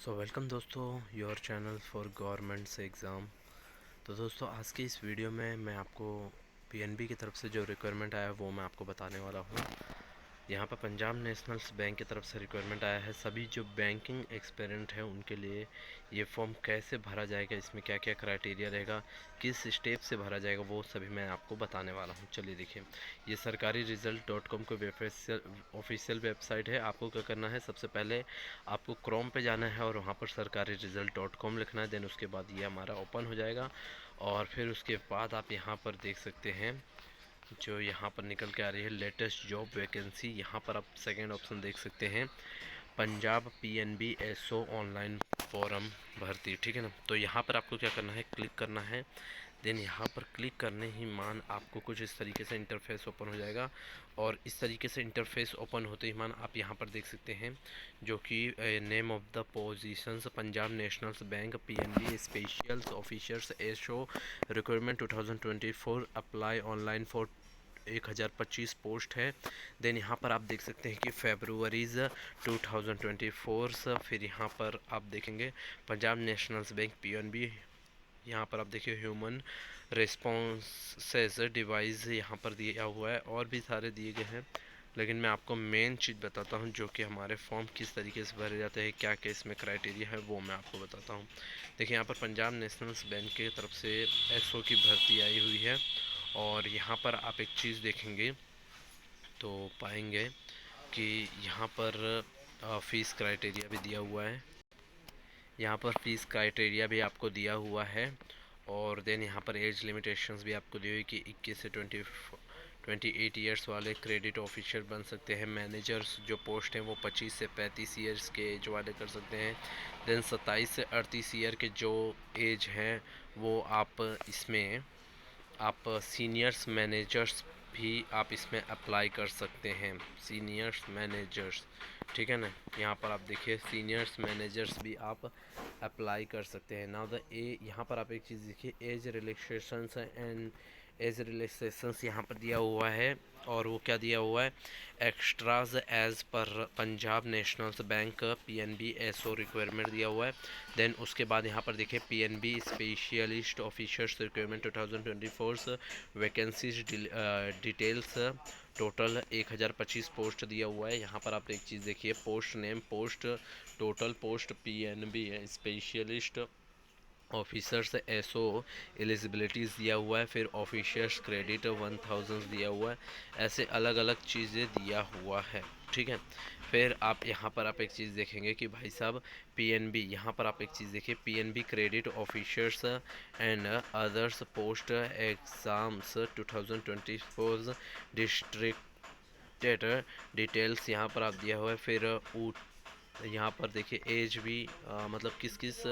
Welcome दोस्तों your channel for governments exam. तो दोस्तों आज की इस वीडियो में मैं आपको पीएनबी की तरफ से जो रिक्वायरमेंट आया है वो मैं आपको बताने वाला हूँ। यहाँ पर पंजाब नेशनल बैंक की तरफ से रिक्वायरमेंट आया है। सभी जो बैंकिंग एक्सपीरियंट है उनके लिए ये फॉर्म कैसे भरा जाएगा, इसमें क्या क्या क्राइटेरिया रहेगा, किस स्टेप से भरा जाएगा, वो सभी मैं आपको बताने वाला हूँ। चलिए देखिए, ये सरकारी रिजल्ट .com को ऑफिशियल वेबसाइट है। आपको क्या करना है, सबसे पहले आपको क्रोम पे जाना है और वहाँ पर सरकारी रिजल्ट .com लिखना है। देन उसके बाद ये हमारा ओपन हो जाएगा और फिर उसके बाद आप यहाँ पर देख सकते हैं जो यहाँ पर निकल के आ रही है लेटेस्ट जॉब वैकेंसी। यहाँ पर आप सेकेंड ऑप्शन देख सकते हैं, Punjab PNB SO online form भर्ती। ठीक है ना। तो यहाँ पर आपको क्या करना है, क्लिक करना है। देन यहाँ पर क्लिक करने ही मान आपको कुछ इस तरीके से इंटरफेस ओपन हो जाएगा और इस तरीके से इंटरफेस ओपन होते ही मान आप यहाँ पर देख सकते हैं जो कि name of the positions Punjab National Bank PNB specials officers SO requirement 2024 apply online for 1025 post है। देन यहाँ पर आप देख सकते हैं कि फेब्रुवरीज 2024। फिर यहाँ पर आप देखेंगे पंजाब नेशनल बैंक पीएनबी। यहाँ पर आप देखिए ह्यूमन रिस्पॉन्सेस डिवाइस यहाँ पर दिया हुआ है और भी सारे दिए गए हैं, लेकिन मैं आपको मेन चीज़ बताता हूँ जो कि हमारे फॉर्म किस तरीके से भरे जाते हैं, क्या क्या इसमें क्राइटेरिया है वो मैं आपको बताता हूँ। देखिए यहाँ पर पंजाब नेशनल बैंक की तरफ से एसओ की भर्ती आई हुई है और यहाँ पर आप एक चीज़ देखेंगे तो पाएंगे कि यहाँ पर फ़ीस क्राइटेरिया भी दिया हुआ है। यहाँ पर फ़ीस क्राइटेरिया भी आपको दिया हुआ है और देन यहाँ पर एज लिमिटेशंस भी आपको दी हुई कि 21 से 28 ईयर्स वाले क्रेडिट ऑफिसर बन सकते हैं। मैनेजर्स जो पोस्ट हैं वो 25 से 35 ईयर्स के एज वाले कर सकते हैं। देन 27 से 38 ईयर के जो एज हैं वो आप इसमें सीनियर्स मैनेजर्स भी आप इसमें अप्लाई कर सकते हैं, सीनियर्स मैनेजर्स। ठीक है ना। यहाँ पर आप देखिए सीनियर्स मैनेजर्स भी आप अप्लाई कर सकते हैं। नाउ द यहाँ पर आप एक चीज़ देखिए, age relaxations and age relaxations यहाँ पर दिया हुआ है और वो क्या दिया हुआ है, एक्स्ट्राज एज पर Punjab National Bank PNB SO requirement दिया हुआ है। देन उसके बाद यहाँ पर देखिए PNB specialist officers requirement 2024 vacancies details total 1025 post दिया हुआ है। यहाँ पर आप एक चीज़ देखिए, post name, post total post PNB specialist officers SO eligibilities दिया हुआ है। फिर ऑफिसर्स क्रेडिट 1000 दिया हुआ है। ऐसे अलग अलग चीज़ें दिया हुआ है। ठीक है। फिर आप यहाँ पर आप एक चीज़ देखेंगे कि भाई साहब पीएनबी, यहाँ पर आप एक चीज़ देखिए, PNB credit officers and others post exams 2024 district details यहाँ पर आप दिया हुआ है। फिर यहाँ पर देखिए एज भी मतलब किस किस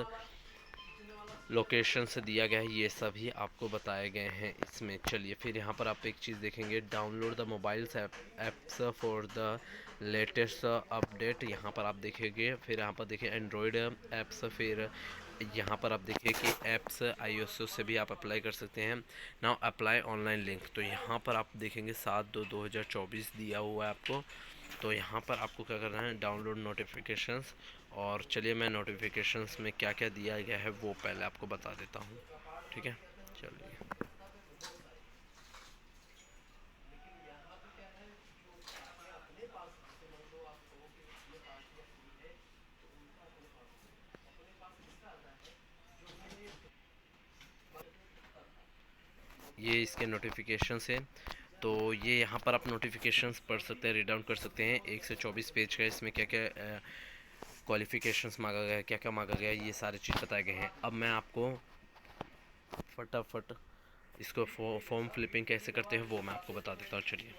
लोकेशन से दिया गया है, ये सभी आपको बताए गए हैं इसमें। चलिए फिर यहाँ पर आप एक चीज़ देखेंगे, download the mobiles apps for the latest update. यहाँ पर आप देखेंगे, फिर यहाँ पर देखिए एंड्रॉयड ऐप्स। फिर यहाँ पर आप देखिए कि ऐप्स iOS से भी आप अप्लाई कर सकते हैं। नाउ अप्लाई ऑनलाइन लिंक, तो यहाँ पर आप देखेंगे 7/2/2024 दिया हुआ है आपको। तो यहाँ पर आपको क्या करना है, डाउनलोड नोटिफिकेशंस। और चलिए मैं नोटिफिकेशंस में क्या क्या दिया गया है वो पहले आपको बता देता हूँ। ठीक है, चलिए। ये इसके नोटिफिकेशंस हैं। तो ये यहाँ पर आप नोटिफिकेशंस पढ़ सकते हैं, रीड डाउन कर सकते हैं। 1 से 24 पेज का, इसमें क्या क्या क्वालिफ़िकेशंस मांगा गया है, क्या क्या मांगा गया है, ये सारी चीज़ बताए गए हैं। अब मैं आपको फटाफट इसको फॉर्म फ्लिपिंग कैसे करते हैं वो मैं आपको बता देता हूँ। चलिए,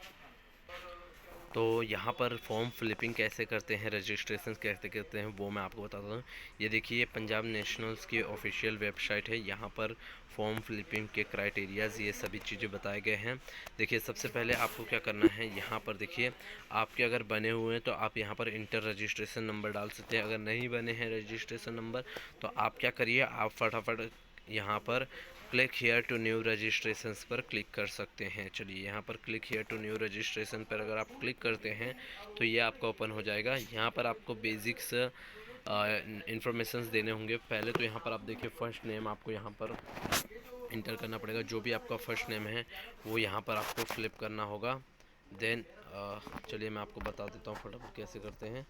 तो यहाँ पर फॉर्म फ्लिपिंग कैसे करते हैं, रजिस्ट्रेशन कैसे करते हैं वो मैं आपको बताता हूँ। ये देखिए पंजाब नेशनल्स की ऑफिशियल वेबसाइट है। यहाँ पर फॉर्म फ्लिपिंग के क्राइटेरियाज़ ये सभी चीज़ें बताए गए हैं। देखिए सबसे पहले आपको क्या करना है, यहाँ पर देखिए आपके अगर बने हुए हैं तो आप यहाँ पर इंटर रजिस्ट्रेशन नंबर डाल सकते हैं। अगर नहीं बने हैं रजिस्ट्रेशन नंबर तो आप क्या करिए, आप फटाफट यहाँ पर click here to new registrations पर क्लिक कर सकते हैं। चलिए यहाँ पर click here to new registration पर अगर आप क्लिक करते हैं तो ये आपका ओपन हो जाएगा। यहाँ पर आपको बेसिक्स इन्फॉर्मेशंस देने होंगे। पहले तो यहाँ पर आप देखिए फर्स्ट नेम आपको यहाँ पर इंटर करना पड़ेगा। जो भी आपका फर्स्ट नेम है वो यहाँ पर आपको फ्लिप करना होगा। देन चलिए मैं आपको बता देता हूँ फटाफट कैसे करते हैं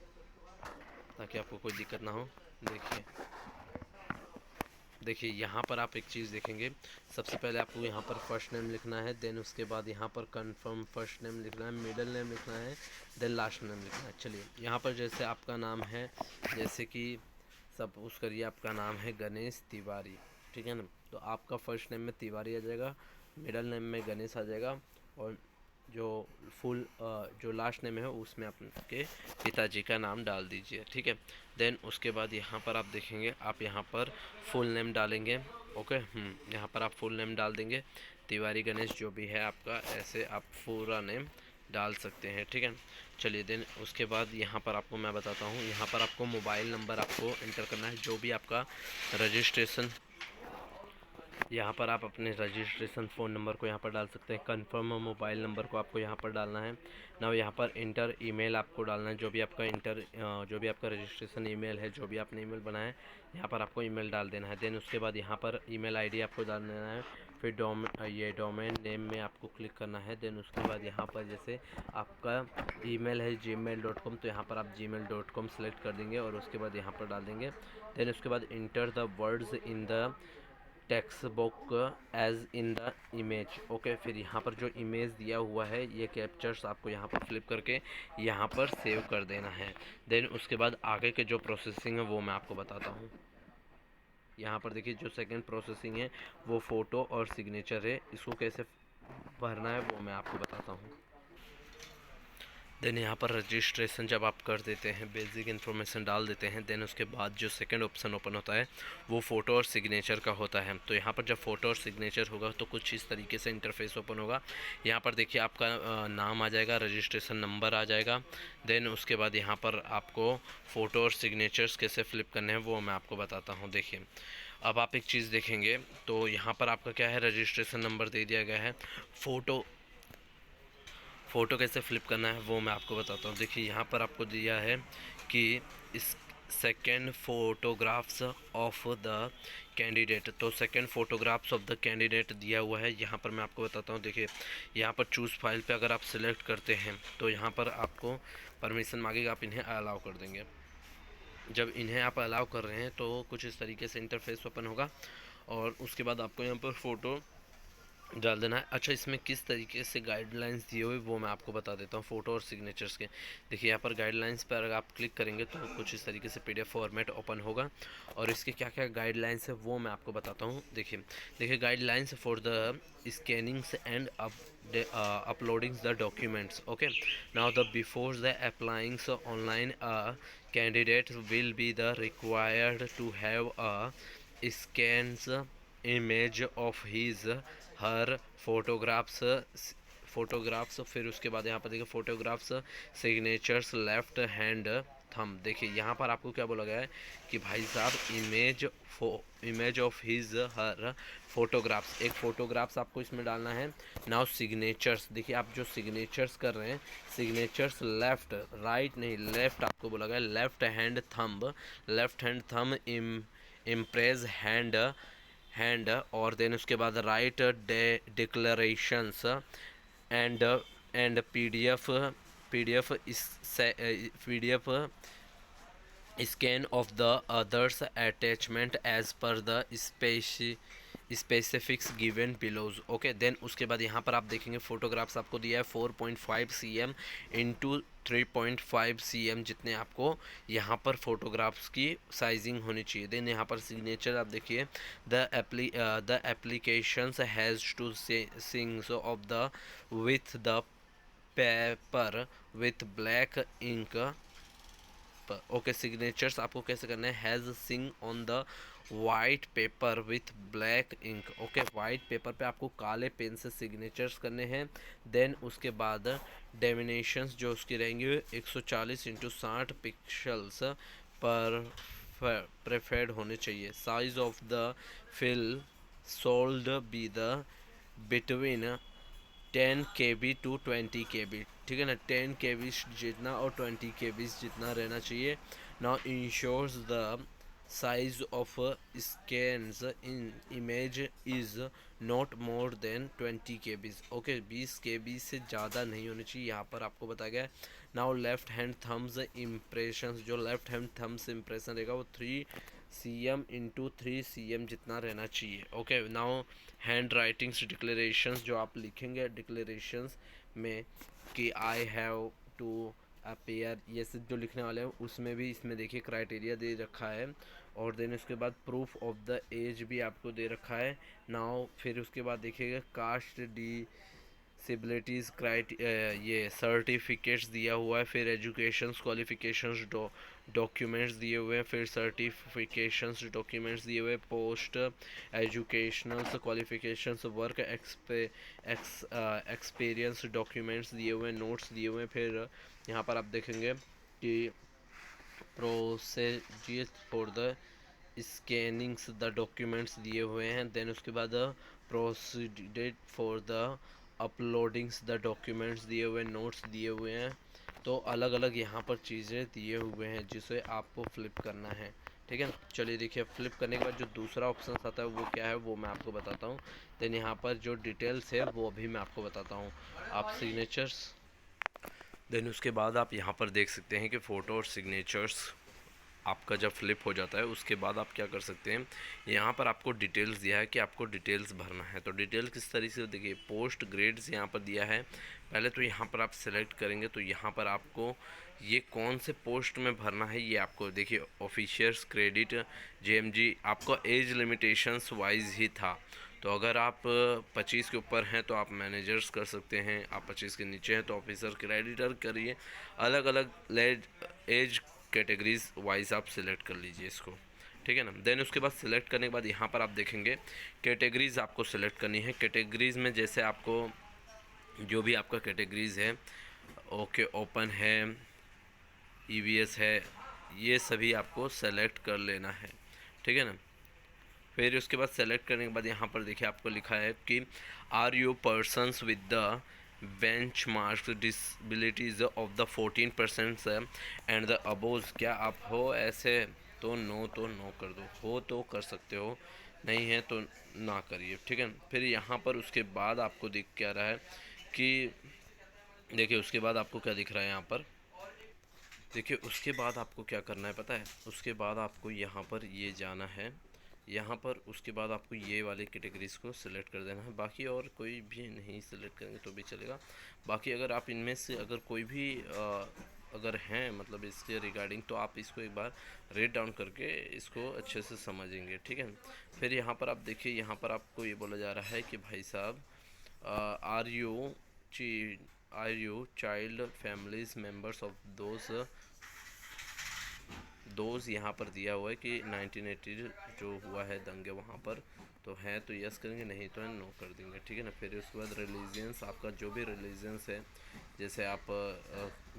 ताकि आपको कोई दिक्कत ना हो। देखिए यहाँ पर आप एक चीज़ देखेंगे, सबसे पहले आपको यहाँ पर फर्स्ट नेम लिखना है, देन उसके बाद यहाँ पर कंफर्म फर्स्ट नेम लिखना है, मिडिल नेम लिखना है, देन लास्ट नेम लिखना है। चलिए यहाँ पर जैसे आपका नाम है, जैसे कि सपोज करिए आपका नाम है गणेश तिवारी, ठीक है ना, तो आपका फर्स्ट नेम में तिवारी आ जाएगा, मिडिल नेम में गणेश आ जाएगा, और जो फुल जो लास्ट नेम है उसमें आपके पिताजी का नाम डाल दीजिए, ठीक है। देन उसके बाद यहाँ पर आप देखेंगे, आप यहाँ पर फुल नेम डालेंगे। ओके, यहाँ पर आप फुल नेम डाल देंगे, तिवारी गणेश जो भी है आपका, ऐसे आप पूरा नेम डाल सकते हैं, ठीक है। चलिए देन उसके बाद यहाँ पर आपको मैं बताता हूँ, यहाँ पर आपको मोबाइल नंबर आपको इंटर करना है, जो भी आपका रजिस्ट्रेशन, यहाँ पर आप अपने रजिस्ट्रेशन फ़ोन नंबर को यहाँ पर डाल सकते हैं। कंफर्म मोबाइल नंबर को आपको यहाँ पर डालना है ना। यहाँ पर इंटर ईमेल आपको डालना है, जो भी आपका रजिस्ट्रेशन ईमेल है, जो भी आपने ईमेल बनाया है, यहाँ पर आपको ईमेल डाल देना है। देन उसके बाद यहाँ पर ईमेल आईडी आपको डाल देना है। फिर डोमेन नेम में आपको क्लिक करना है। देन उसके बाद यहाँ पर जैसे आपका ईमेल है gmail.com, तो यहाँ पर आप gmail.com सेलेक्ट कर देंगे और उसके बाद यहाँ पर डाल देंगे। देन उसके बाद enter the words in the text book as in the image. Okay, फिर यहाँ पर जो इमेज दिया हुआ है ये कैप्चर्स आपको यहाँ पर फ्लिप करके यहाँ पर सेव कर देना है। देन उसके बाद आगे के जो प्रोसेसिंग है वो मैं आपको बताता हूँ। यहाँ पर देखिए जो सेकंड प्रोसेसिंग है वो फ़ोटो और सिग्नेचर है, इसको कैसे भरना है वो मैं आपको बताता हूँ। देन यहाँ पर रजिस्ट्रेशन जब आप कर देते हैं, बेसिक इन्फॉर्मेशन डाल देते हैं, देन उसके बाद जो सेकंड ऑप्शन ओपन होता है वो फ़ोटो और सिग्नेचर का होता है। तो यहाँ पर जब फ़ोटो और सिग्नेचर होगा तो कुछ इस तरीके से इंटरफेस ओपन होगा। यहाँ पर देखिए आपका नाम आ जाएगा, रजिस्ट्रेशन नंबर आ जाएगा। देन उसके बाद यहाँ पर आपको फ़ोटो और सिग्नेचर्स कैसे फ्लिप करने हैं वो मैं आपको बताता हूँ। देखिए अब आप एक चीज़ देखेंगे, तो यहाँ पर आपका क्या है, रजिस्ट्रेशन नंबर दे दिया गया है। फ़ोटो कैसे फ्लिप करना है वो मैं आपको बताता हूँ। देखिए यहाँ पर आपको दिया है कि इस second photographs of the candidate, तो second photographs of the candidate दिया हुआ है। यहाँ पर मैं आपको बताता हूँ, देखिए यहाँ पर चूज़ फाइल पे अगर आप सिलेक्ट करते हैं तो यहाँ पर आपको परमिशन मांगेगा, आप इन्हें अलाउ कर देंगे। जब इन्हें आप अलाउ कर रहे हैं तो कुछ इस तरीके से इंटरफेस ओपन होगा और उसके बाद आपको यहाँ पर फ़ोटो डाल देना है। अच्छा, इसमें किस तरीके से गाइडलाइंस दिए हुए वो मैं आपको बता देता हूँ फ़ोटो और सिग्नेचर्स के। देखिए यहाँ पर गाइडलाइंस पर अगर आप क्लिक करेंगे तो कुछ इस तरीके से PDF फॉर्मेट ओपन होगा और इसके क्या क्या गाइडलाइंस है वो मैं आपको बताता हूँ। देखिए guidelines for the scannings and uploading the documents. Okay, now the before the applying online, a candidate will be the required to have a scans image of his her photographs, फिर उसके बाद यहाँ पर देखिए photographs, signatures, left hand thumb. देखिए यहाँ पर आपको क्या बोला गया है कि भाई साहब image of his her photographs, एक फ़ोटोग्राफ्स आपको इसमें डालना है। नाउ सिग्नेचर्स, देखिए आप जो सिग्नेचर्स कर रहे हैं, सिग्नेचर्स लेफ्ट, राइट नहीं लेफ्ट आपको बोला गया, left hand thumb impress hand और देन उसके बाद right declarations and PDF scan of the others attachment as per the specifics given belows. Okay, then उसके बाद यहाँ पर आप देखेंगे फोटोग्राफ्स आपको दिया है 4.5 cm इंटू 3.5 cm, जितने आपको यहाँ पर फोटोग्राफ्स की साइजिंग होनी चाहिए। देन यहाँ पर सिग्नेचर आप देखिए, the applications has to sings off the with the paper with black ink. Okay, signatures आपको कैसे करना है, has sing on the white paper with black ink. Okay, white paper पे आपको काले पेन से सिग्नेचर्स करने हैं। देन उसके बाद डेमिनेशंस जो उसकी रहेंगे 140x60 पिक्सल्स पर प्रेफर्ड होने चाहिए। Size of the file should be the between 10 KB to 20 KB, ठीक है ना, 10 KB जितना और 20 KB जितना रहना चाहिए। now ensures the size of scans in image is not more than 20 kbs। Okay 20 kb से ज़्यादा नहीं होनी चाहिए, यहाँ पर आपको बताया गया है। Now left hand thumbs impression, जो लेफ्ट हैंड थम्स इम्प्रेशन रहेगा वो 3 cm × 3 cm जितना रहना चाहिए। Okay now hand writings declarations, जो आप लिखेंगे डिक्लेरेशंस में कि आई हैव टू अपेयर, ये सब जो लिखने वाले हैं उसमें भी इसमें देखिए क्राइटेरिया दे रखा है। और देन उसके बाद प्रूफ ऑफ द एज भी आपको दे रखा है। नाउ फिर उसके बाद देखिएगा कास्ट डिसेबिलिटीज़ ये सर्टिफिकेट्स दिया हुआ है, फिर एजुकेशंस क्वालिफिकेशंस डॉक्यूमेंट्स दिए हुए हैं, फिर सर्टिफिकेशंस डॉक्यूमेंट्स दिए हुए हैं, post educationals qualifications work experience documents दिए हुए हैं, नोट्स दिए हुए हैं। फिर यहाँ पर आप देखेंगे कि procedure for the scannings the documents दिए हुए हैं। देन उसके बाद procedure for the uploadings the documents दिए हुए हैं, नोट्स दिए हुए हैं। तो अलग अलग यहाँ पर चीज़ें दिए हुए हैं जिसे आपको फ्लिप करना है। ठीक है, चलिए देखिए फ्लिप करने के बाद जो दूसरा ऑप्शन आता है वो क्या है वो मैं आपको बताता हूँ। देन यहाँ पर जो डिटेल्स है वो अभी मैं आपको बताता हूँ। आप सिग्नेचर्स, देन उसके बाद आप यहाँ पर देख सकते हैं कि फ़ोटो और सिग्नेचर्स आपका जब फ्लिप हो जाता है उसके बाद आप क्या कर सकते हैं, यहाँ पर आपको डिटेल्स दिया है कि आपको डिटेल्स भरना है। तो डिटेल किस तरीके से देखिए, पोस्ट ग्रेड्स यहाँ पर दिया है। पहले तो यहाँ पर आप सिलेक्ट करेंगे तो यहाँ पर आपको ये कौन से पोस्ट में भरना है ये आपको देखिए, ऑफिशियर्स क्रेडिट जेएमजी आपको एज लिमिटेशंस वाइज ही था। तो अगर आप 25 के ऊपर हैं तो आप मैनेजर्स कर सकते हैं, आप 25 के नीचे हैं तो ऑफिसर क्रेडिटर करिए। अलग अलग एज कैटेगरीज वाइज आप सिलेक्ट कर लीजिए इसको। ठीक है ना। देन उसके बाद सिलेक्ट करने के बाद यहाँ पर आप देखेंगे कैटेगरीज आपको सिलेक्ट करनी है। कैटेगरीज में जैसे आपको जो भी आपका कैटेगरीज है, ओके ओपन है, ईवीएस है, ये सभी आपको सेलेक्ट कर लेना है। ठीक है ना। फिर उसके बाद सेलेक्ट करने के बाद यहाँ पर देखिए आपको लिखा है कि are you persons with the benchmark disabilities of the 14% and the above, क्या आप हो ऐसे, तो नो कर दो, हो तो कर सकते हो, नहीं है तो ना करिए। ठीक है। फिर यहाँ पर उसके बाद आपको दिख क्या रहा है कि देखिए उसके बाद आपको क्या दिख रहा है यहाँ पर, देखिए उसके बाद आपको क्या करना है पता है, उसके बाद आपको यहाँ पर ये जाना है, यहाँ पर उसके बाद आपको ये वाले कैटेगरीज़ को सिलेक्ट कर देना है। बाकी और कोई भी नहीं सिलेक्ट करेंगे तो भी चलेगा। बाकी अगर आप इनमें से अगर कोई भी अगर हैं मतलब इसके रिगार्डिंग, तो आप इसको एक बार रेट डाउन करके इसको अच्छे से समझेंगे। ठीक है। फिर यहाँ पर आप देखिए, यहाँ पर आपको ये बोला जा रहा है कि भाई साहब are you child families members of those यहाँ पर दिया हुआ है कि 1980 जो हुआ है दंगे वहाँ पर, तो है तो यस करेंगे, नहीं तो है नो कर देंगे। ठीक है ना। फिर उसके बाद रिलीजियंस, आपका जो भी रिलीजियंस है, जैसे आप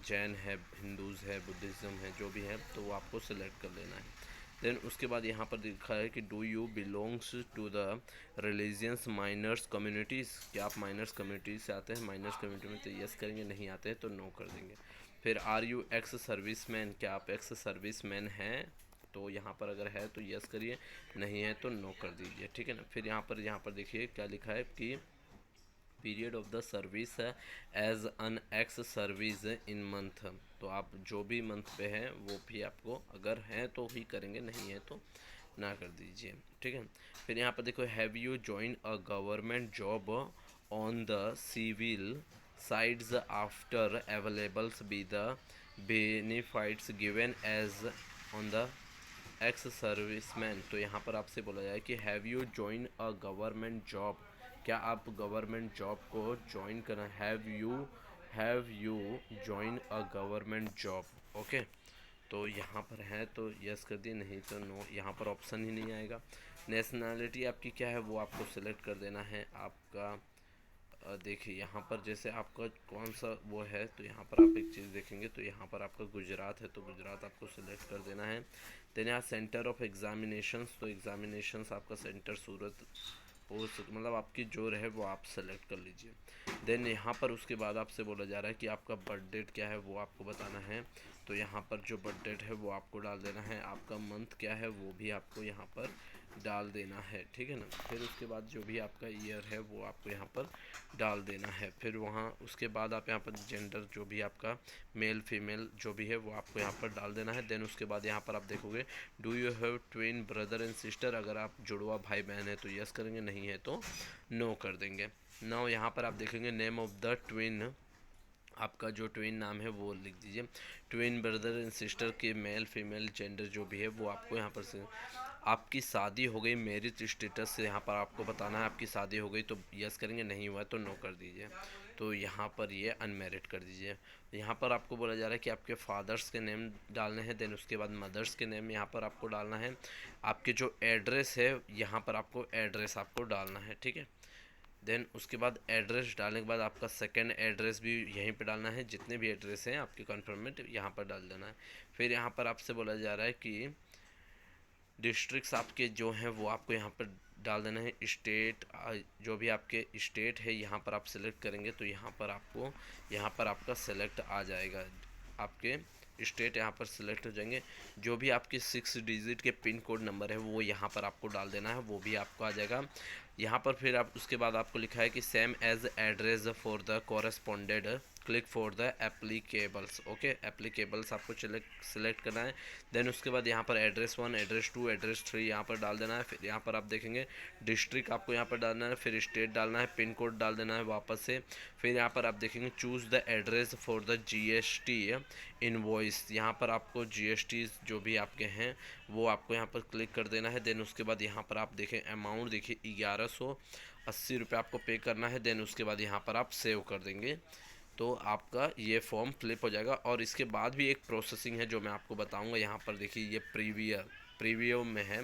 जैन है, हिंदूज़ है, बुद्धिज़्म है, जो भी है तो वो आपको सिलेक्ट कर लेना है। देन उसके बाद यहाँ पर लिखा है कि do you belongs to the religions minors communities, क्या आप माइनर्स कम्युनिटी से आते हैं, माइनर्स कम्युनिटी में तो यस करेंगे, नहीं आते हैं तो नो कर देंगे। फिर are you ex service man, क्या आप एक्स सर्विस मैन हैं, तो यहाँ पर अगर है तो यस करिए, नहीं है तो नो कर दीजिए। ठीक है ना। फिर यहाँ पर देखिए क्या लिखा है कि period of the service as an ex service in month, तो आप जो भी मंथ पे हैं वो भी आपको अगर हैं तो ही करेंगे, नहीं है तो ना कर दीजिए। ठीक है। फिर यहाँ पर देखो, have you join a government job on the civil sides after availables be the benefits given as on the ex serviceman। तो यहाँ पर आपसे बोला जाए कि have you join a government job, क्या आप गवर्नमेंट जॉब को ज्वाइन करना, have you join a government job. Okay, तो यहाँ पर है तो यस कर दिए, नहीं तो नो, यहाँ पर ऑप्शन ही नहीं आएगा। नेशनैलिटी आपकी क्या है वो आपको सिलेक्ट कर देना है। आपका देखिए यहाँ पर जैसे आपका कौन सा वो है, तो यहाँ पर आप एक चीज़ देखेंगे तो यहाँ पर आपका गुजरात है तो गुजरात आपको सिलेक्ट कर देना है। देन यहाँ सेंटर ऑफ एग्जामिनेशंस, तो एग्जामिनेशंस आपका सेंटर सूरत मतलब आपकी जो रहे वो आप सेलेक्ट कर लीजिए। देन यहाँ पर उसके बाद आपसे बोला जा रहा है कि आपका बर्थ डेट क्या है वो आपको बताना है। तो यहाँ पर जो बर्थ डेट है वो आपको डाल देना है। आपका मंथ क्या है वो भी आपको यहाँ पर डाल देना है, ठीक है ना। फिर उसके बाद जो भी आपका ईयर है वो आपको यहाँ पर डाल देना है। फिर वहाँ उसके बाद आप यहाँ पर जेंडर जो भी आपका मेल फीमेल जो भी है वो आपको यहाँ पर डाल देना है। देन उसके बाद यहाँ पर आप देखोगे do you have twin brother and sister, अगर आप जुड़वा भाई बहन है तो यस करेंगे, नहीं है तो नो कर देंगे। नाउ यहाँ पर आप देखेंगे नेम ऑफ द ट्विन, आपका जो ट्विन नाम है वो लिख दीजिए। ट्विन ब्रदर एंड सिस्टर के मेल फीमेल जेंडर जो भी है वो आपको यहाँ पर से। आपकी शादी हो गई मैरिज स्टेटस से यहाँ पर आपको बताना है। आपकी शादी हो गई तो यस करेंगे, नहीं हुआ तो नो कर दीजिए। तो यहाँ पर ये अनमैरिड कर दीजिए। यहाँ पर आपको बोला जा रहा है कि आपके फादर्स के नेम डालने हैं। देन उसके बाद मदर्स के नेम यहाँ पर आपको डालना है। आपके जो एड्रेस है यहाँ पर आपको एड्रेस आपको डालना है, ठीक है। देन उसके बाद एड्रेस डालने के बाद आपका सेकंड एड्रेस भी यहीं पे डालना है। जितने भी एड्रेस हैं आपके कन्फर्मेंट यहाँ पर डाल देना है। फिर यहाँ पर आपसे बोला जा रहा है कि डिस्ट्रिक्ट्स आपके जो हैं वो आपको यहाँ पर डाल देना है। स्टेट जो भी आपके स्टेट है यहाँ पर आप सेलेक्ट करेंगे तो यहाँ पर आपका सेलेक्ट आ जाएगा। आपके स्टेट यहाँ पर सेलेक्ट हो जाएंगे। जो भी आपके 6 डिजिट के पिन कोड नंबर है वो यहाँ पर आपको डाल देना है, वो भी आपको आ जाएगा। यहाँ पर फिर आप उसके बाद आपको लिखा है कि same as address for the corresponded click for the applicables. Okay, applicables आपको सेलेक्ट करना है। देन उसके बाद यहाँ पर एड्रेस 1 एड्रेस 2 एड्रेस 3 यहाँ पर डाल देना है। फिर यहाँ पर आप देखेंगे डिस्ट्रिक्ट आपको यहाँ पर डालना है, फिर स्टेट डालना है, पिन कोड डाल देना है वापस से। फिर यहाँ पर आप देखेंगे choose the address for the GST invoice. यहाँ पर आपको जीएसटी जो भी आपके हैं वो आपको यहाँ पर क्लिक कर देना है। देन उसके बाद यहाँ पर आप देखें अमाउंट देखिए 1180 रुपये आपको पे करना है। देन उसके बाद यहाँ पर आप सेव कर देंगे तो आपका ये फॉर्म फ्लिप हो जाएगा। और इसके बाद भी एक प्रोसेसिंग है जो मैं आपको बताऊंगा। यहाँ पर देखिए ये प्रीव्यू में है,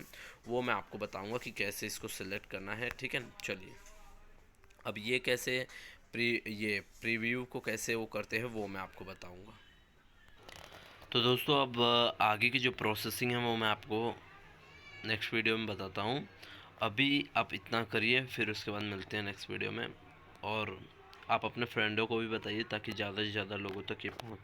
वो मैं आपको बताऊंगा कि कैसे इसको सिलेक्ट करना है, ठीक है। चलिए अब ये कैसे ये प्रीव्यू को कैसे वो करते हैं वो मैं आपको बताऊंगा। तो दोस्तों अब आगे की जो प्रोसेसिंग है वो मैं आपको नेक्स्ट वीडियो में बताता हूँ। अभी आप इतना करिए, फिर उसके बाद मिलते हैं नेक्स्ट वीडियो में। और आप अपने फ्रेंडों को भी बताइए ताकि ज़्यादा से ज़्यादा लोगों तक ये पहुँच